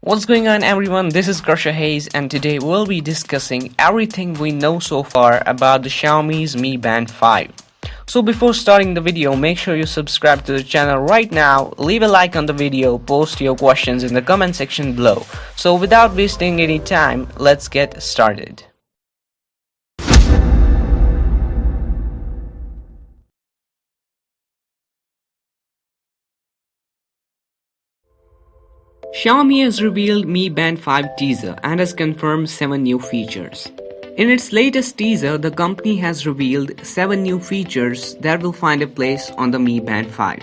What's going on, everyone? This is HAIZ, and today we'll be discussing everything we know so far about the Xiaomi's Mi Band 5. So before starting the video, make sure you subscribe to the channel right now, leave a like on the video, post your questions in the comment section below. So without wasting any time, let's get started. Xiaomi has revealed Mi Band 5 teaser and has confirmed 7 new features. In its latest teaser, the company has revealed 7 new features that will find a place on the Mi Band 5.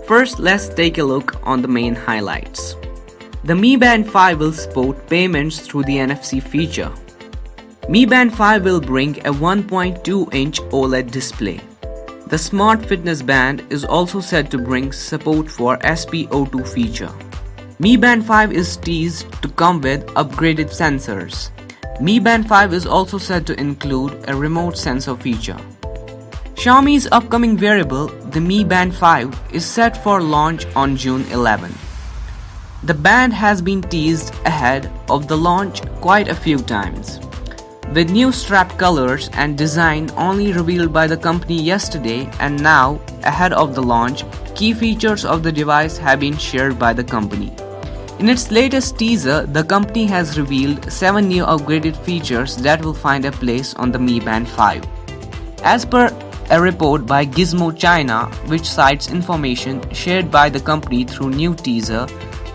First, let's take a look on the main highlights. The Mi Band 5 will support payments through the NFC feature. Mi Band 5 will bring a 1.2-inch OLED display. The Smart Fitness Band is also said to bring support for SpO2 feature. Mi Band 5 is teased to come with upgraded sensors. Mi Band 5 is also said to include a remote sensor feature. Xiaomi's upcoming wearable, the Mi Band 5, is set for launch on June 11. The band has been teased ahead of the launch quite a few times, with new strap colors and design only revealed by the company yesterday, and now, ahead of the launch, key features of the device have been shared by the company. In its latest teaser, the company has revealed 7 new upgraded features that will find a place on the Mi Band 5. As per a report by Gizmo China, which cites information shared by the company through new teaser,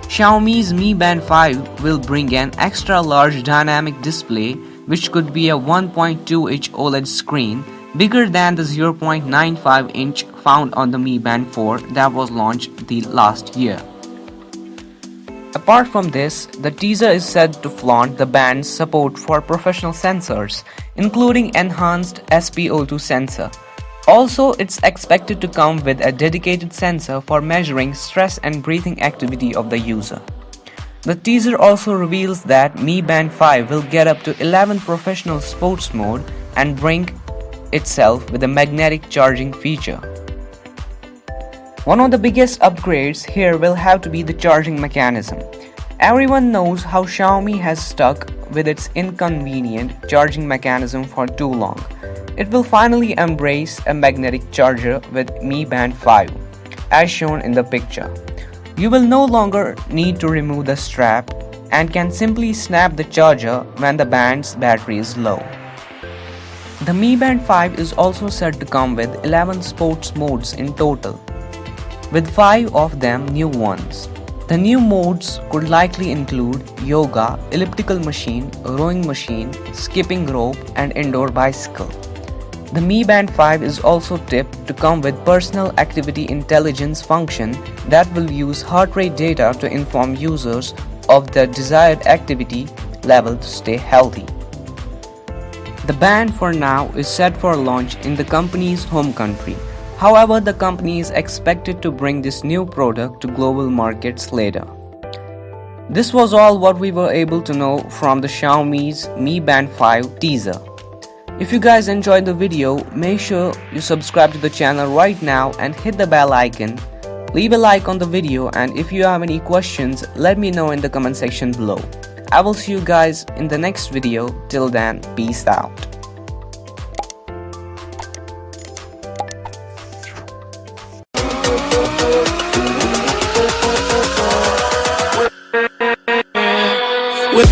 Xiaomi's Mi Band 5 will bring an extra large dynamic display, which could be a 1.2-inch OLED screen, bigger than the 0.95-inch found on the Mi Band 4 that was launched the last year. Apart from this, the teaser is said to flaunt the band's support for professional sensors, including enhanced SpO2 sensor. Also, it's expected to come with a dedicated sensor for measuring stress and breathing activity of the user. The teaser also reveals that Mi Band 5 will get up to 11 professional sports mode and bring itself with a magnetic charging feature. One of the biggest upgrades here will have to be the charging mechanism. Everyone knows how Xiaomi has stuck with its inconvenient charging mechanism for too long. It will finally embrace a magnetic charger with Mi Band 5, as shown in the picture. You will no longer need to remove the strap and can simply snap the charger when the band's battery is low. The Mi Band 5 is also said to come with 11 sports modes in total, with 5 of them new ones. The new modes could likely include yoga, elliptical machine, rowing machine, skipping rope, and indoor bicycle. The Mi Band 5 is also tipped to come with personal activity intelligence function that will use heart rate data to inform users of their desired activity level to stay healthy. The band for now is set for launch in the company's home country. However, the company is expected to bring this new product to global markets later. This was all what we were able to know from the Xiaomi's Mi Band 5 teaser. If you guys enjoyed the video, make sure you subscribe to the channel right now and hit the bell icon. Leave a like on the video, and if you have any questions, let me know in the comment section below. I will see you guys in the next video. Till then, peace out. With